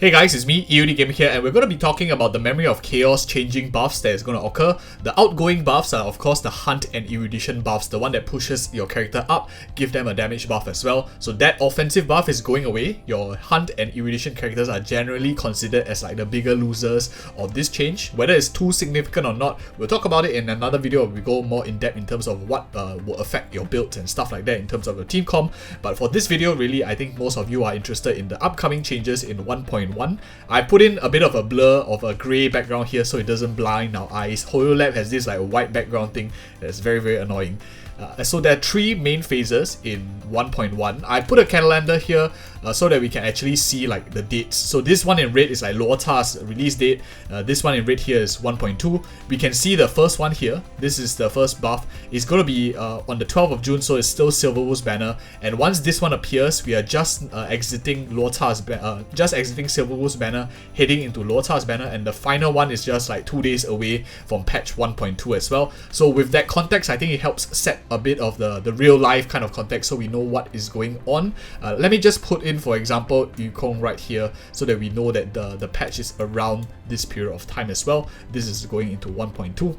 Hey guys, it's me, EODGamer here, and we're going to be talking about the Memory of Chaos changing buffs that is going to occur. The outgoing buffs are of course the Hunt and Erudition buffs, the one that pushes your character up, give them a damage buff as well. So that offensive buff is going away. Your Hunt and Erudition characters are generally considered as like the bigger losers of this change. Whether it's too significant or not, we'll talk about it in another video. We go more in depth in terms of what will affect your builds and stuff like that in terms of your team comp. But for this video, really, I think most of you are interested in the upcoming changes in 1.1. I put in a bit of a blur of a grey background here so it doesn't blind our eyes. HoloLab has this like white background thing that's very annoying. So there are three main phases in 1.1. I put a calendar here so that we can actually see like the dates. So this one in red is like LyouRika's release date. This one in red here is 1.2. We can see the first one here. This is the first buff. It's going to be on the 12th of June, so it's still Silverwolf's banner. And once this one appears, we are just exiting Silverwolf's banner, heading into LyouRika's banner, and the final one is just like 2 days away from patch 1.2 as well. So with that context, I think it helps set a bit of the real life kind of context so we know what is going on. Let me just put in, for example, Yukong right here so that we know that the patch is around this period of time as well. This is going into 1.2.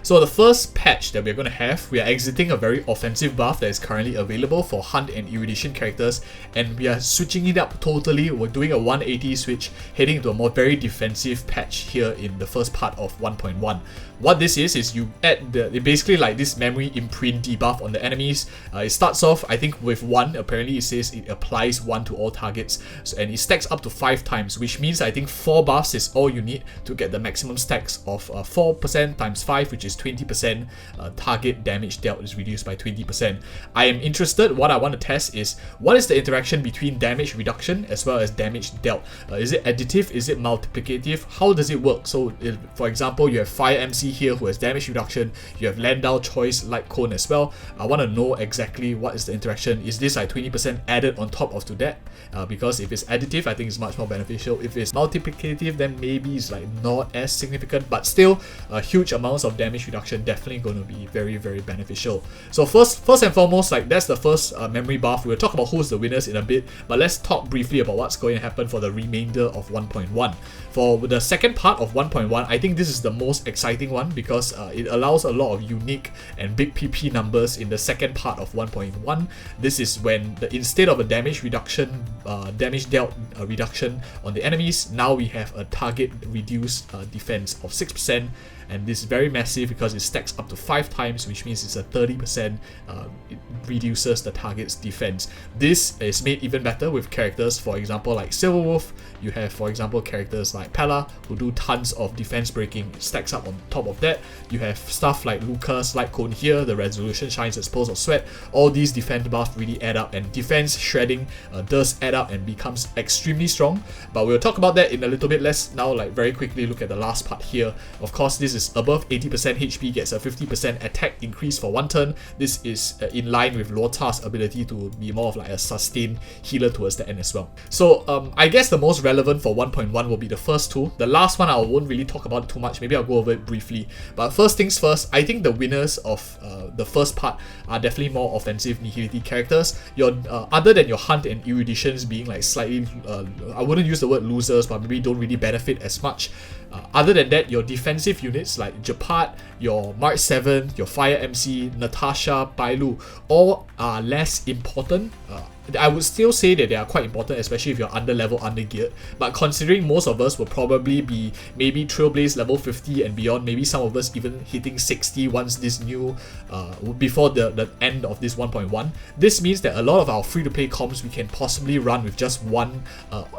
So the first patch that we're going to have, we are exiting a very offensive buff that is currently available for Hunt and Erudition characters, and we are switching it up totally. We're doing a 180 switch, heading into a more very defensive patch here in the first part of 1.1. What this is you add basically like this memory imprint debuff on the enemies. It starts off, I think, with 1. Apparently it says it applies 1 to all targets, and it stacks up to 5 times, which means I think 4 buffs is all you need to get the maximum stacks of 4% times 5, which is 20%. Target damage dealt is reduced by 20%. I am interested, what I want to test is what is the interaction between damage reduction as well as damage dealt. Is it additive? Is it multiplicative? How does it work? So for example, you have Fire MC here who has damage reduction. You have Landau Choice Light Cone as well. I want to know exactly what is the interaction. Is this like 20% added on top of to that? Because if it's additive, I think it's much more beneficial. If it's multiplicative, then maybe it's like not as significant, but still huge amounts of damage reduction definitely going to be very beneficial. So first and foremost, like that's the first memory buff. We'll talk about who's the winners in a bit, but let's talk briefly about what's going to happen for the remainder of 1.1. For the second part of 1.1, I think this is the most exciting one because it allows a lot of unique and big PP numbers in the second part of 1.1. This is when instead of a damage reduction, damage dealt reduction on the enemies, now we have a target reduced defense of 6%. And this is very massive because it stacks up to 5 times, which means it's a 30%, it reduces the target's defense. This is made even better with characters, for example, like Silverwolf. You have, for example, characters like Pella, who do tons of defense breaking, it stacks up on top of that. You have stuff like Lucas, Light Cone here, the Resolution Shines, Expose of Sweat. All these defense buffs really add up, and defense shredding does add up and becomes extremely strong. But we'll talk about that in a little bit. Let's now like very quickly look at the last part here. Of course, this is above 80% HP gets a 50% attack increase for 1 turn. This is in line with LyouRika's ability to be more of like a sustained healer towards the end as well. So I guess the most relevant for 1.1 will be the first two. The last one I won't really talk about too much, maybe I'll go over it briefly. But first things first, I think the winners of the first part are definitely more offensive nihility characters. Your other than your Hunt and Eruditions being like slightly, I wouldn't use the word losers, but maybe don't really benefit as much. Other than that, your defensive units like Japat, your Mark 7, your Fire MC, Natasha, Bailu, all are less important. I would still say that they are quite important, especially if you're under level, under geared. But considering most of us will probably be maybe Trailblaze level 50 and beyond, maybe some of us even hitting 60 once this new, before the end of this 1.1. This means that a lot of our free-to-play comps we can possibly run with just one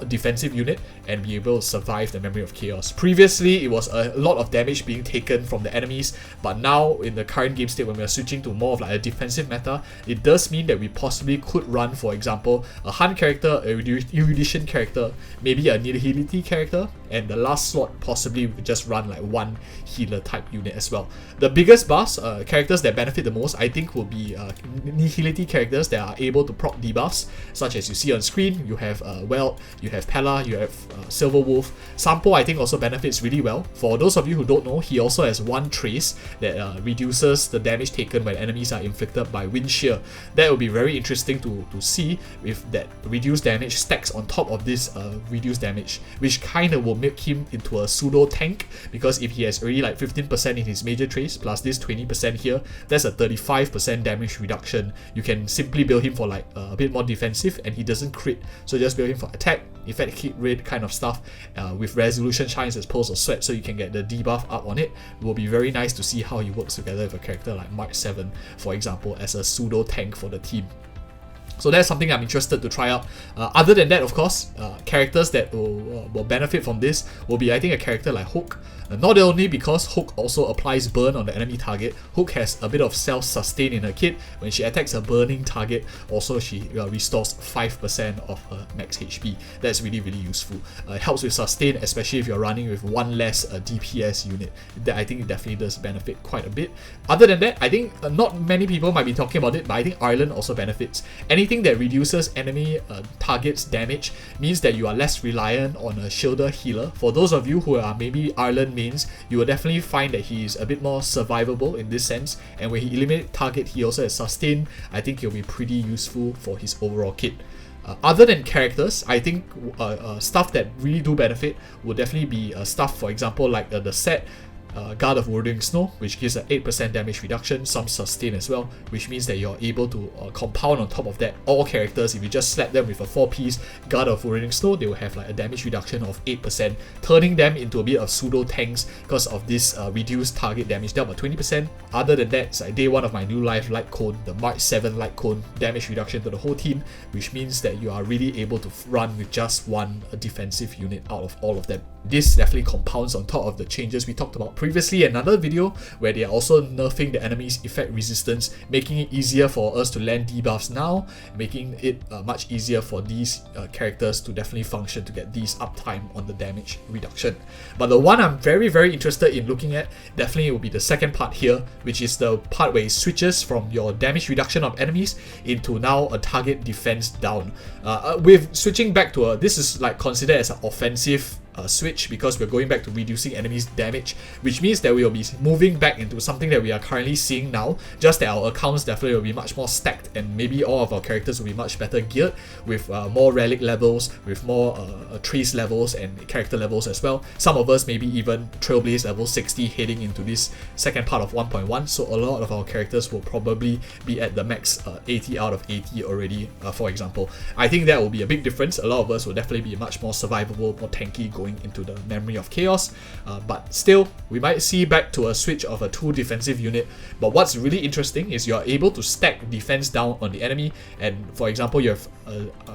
defensive unit and be able to survive the Memory of Chaos. Previously, it was a lot of damage being taken from the enemies, but now in the current game state when we are switching to more of like a defensive meta, it does mean that we possibly could run, for example, a Hunt character, a Erudition character, maybe a Nihility character, and the last slot possibly we could just run like one healer type unit as well. The biggest buffs, characters that benefit the most, I think will be nihility characters that are able to proc debuffs, such as you see on screen. You have Weld, you have Pella, you have Silver Wolf. Sampo I think also benefits really well. For those of you who don't know, he also has one trace that reduces the damage taken when enemies are inflicted by wind shear. That will be very interesting to see if that reduced damage stacks on top of this reduced damage, which kind of will make him into a pseudo tank, because if he has already like 15% in his major trace plus this 20% here, that's a 35% damage reduction. You can simply build him for like a bit more defensive and he doesn't crit, so just build him for attack, effect, hit rate kind of stuff with resolution shines as Pulse of Sweat, so you can get the debuff up on it. It will be very nice to see how he works together with a character like Mark 7, for example, as a pseudo tank for the team. So that's something I'm interested to try out. Other than that, of course, characters that will benefit from this will be, I think, a character like Hook. Not only because Hook also applies burn on the enemy target, Hook has a bit of self-sustain in her kit. When she attacks a burning target, also she restores 5% of her max HP. That's really, really useful. It helps with sustain, especially if you're running with one less DPS unit. That I think it definitely does benefit quite a bit. Other than that, I think not many people might be talking about it, but I think Ireland also benefits. Anything that reduces enemy targets damage means that you are less reliant on a shielder healer. For those of you who are maybe Ireland mains, you will definitely find that he is a bit more survivable in this sense, and when he eliminates target, he also has sustain. I think he'll be pretty useful for his overall kit. Other than characters, I think stuff that really do benefit will definitely be stuff, for example, like the set Guard of Withering Snow, which gives an 8% damage reduction, some sustain as well, which means that you're able to compound on top of that. All characters, if you just slap them with a 4-piece Guard of Withering Snow, they will have like a damage reduction of 8%, turning them into a bit of pseudo tanks because of this reduced target damage dealt by 20%. Other than that, it's like day 1 of my new life Light Cone, the March 7 Light Cone, damage reduction to the whole team, which means that you are really able to run with just one defensive unit out of all of them. This definitely compounds on top of the changes we talked about previously in another video, where they are also nerfing the enemy's effect resistance, making it easier for us to land debuffs now, making it much easier for these characters to definitely function to get these uptime on the damage reduction. But the one I'm very, very interested in looking at definitely will be the second part here, which is the part where it switches from your damage reduction of enemies into now a target defense down. With switching back to this is like considered as an offensive switch, because we're going back to reducing enemies' damage, which means that we will be moving back into something that we are currently seeing now, just that our accounts definitely will be much more stacked, and maybe all of our characters will be much better geared with more relic levels, with more trace levels and character levels as well. Some of us maybe even Trailblaze level 60 heading into this second part of 1.1, so a lot of our characters will probably be at the max 80 out of 80 already, for example. I think that will be a big difference. A lot of us will definitely be much more survivable, more tanky going into the Memory of Chaos, but still we might see back to a switch of a 2 defensive unit. But what's really interesting is you are able to stack defense down on the enemy, and for example you have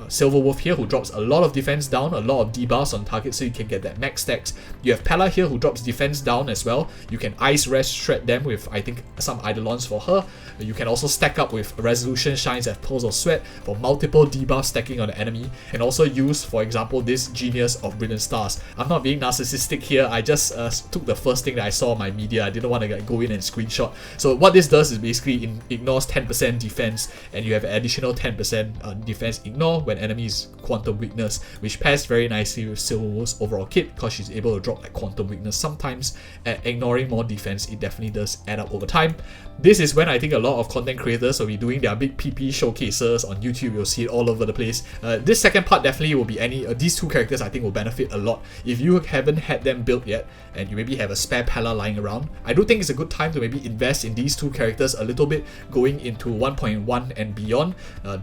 Silver Wolf here who drops a lot of defense down, a lot of debuffs on target, so you can get that max stacks. You have Pella here who drops defense down as well. You can Ice Rest Shred them with, I think, some Eidolons for her. You can also stack up with Resolution Shines as Pulse of Sweat for multiple debuffs stacking on the enemy, and also use, for example, this Genius of Brilliant Stars. I'm not being narcissistic here, I just took the first thing that I saw on my media. I didn't want to go in and screenshot. So what this does is basically ignores 10% defense, and you have an additional 10% defense ignore when enemies Quantum Weakness, which pairs very nicely with Silver Wolf's overall kit, because she's able to drop like Quantum Weakness sometimes. Ignoring more defense, it definitely does add up over time. This is when I think a lot of content creators will be doing their big PP showcases on YouTube. You'll see it all over the place. This second part definitely will be these 2 characters I think will benefit a lot. If you haven't had them built yet, and you maybe have a spare Pella lying around, I do think it's a good time to maybe invest in these 2 characters a little bit going into 1.1 and beyond.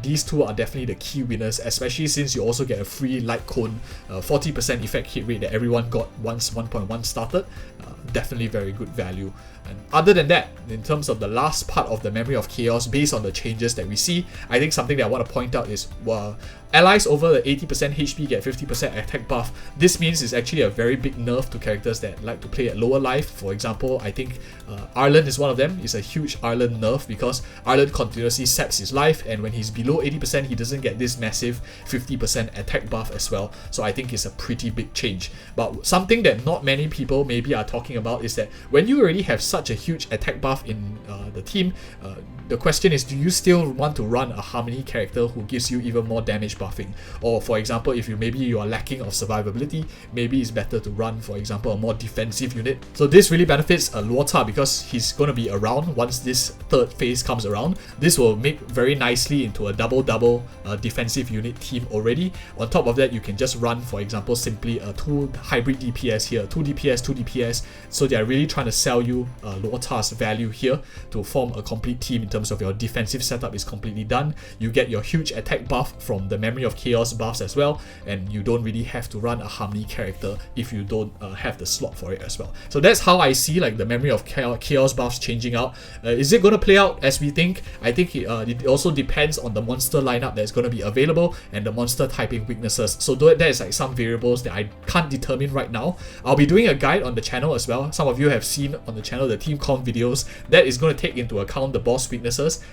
These 2 are definitely the key winners, especially since you also get a free Light Cone, 40% effect hit rate that everyone got once 1.1 started. definitely very good value. And other than that, in terms of the last part of the Memory of Chaos, based on the changes that we see, I think something that I want to point out is, allies over the 80% HP get 50% attack buff. This means it's actually a very big nerf to characters that like to play at lower life. For example, I think Ireland is one of them. It's a huge Ireland nerf because Ireland continuously saps his life, and when he's below 80%, he doesn't get this massive 50% attack buff as well. So I think it's a pretty big change. But something that not many people maybe are talking about is that when you already have such a huge attack buff in the team, the question is, do you still want to run a Harmony character who gives you even more damage buffing? Or for example, if you are lacking of survivability, maybe it's better to run, for example, a more defensive unit. So this really benefits LyouRika because he's going to be around once this third phase comes around. This will make very nicely into a double defensive unit team already. On top of that, you can just run, for example, simply a 2 hybrid DPS here, 2 DPS, 2 DPS. So they are really trying to sell you LyouRika's value here to form a complete team. In terms of your defensive setup is completely done. You get your huge attack buff from the Memory of Chaos buffs as well, and you don't really have to run a Harmony character if you don't have the slot for it as well. So that's how I see like the Memory of Chaos buffs changing out. Is it going to play out as we think? I think it also depends on the monster lineup that's going to be available and the monster typing weaknesses. So that is like some variables that I can't determine right now. I'll be doing a guide on the channel as well. Some of you have seen on the channel the team comp videos that is going to take into account the boss weaknesses.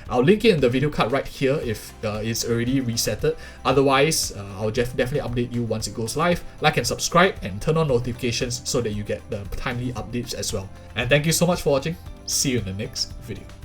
I'll link it in the video card right here if it's already resetted. Otherwise, I'll definitely update you once it goes live. Like and subscribe and turn on notifications so that you get the timely updates as well. And thank you so much for watching. See you in the next video.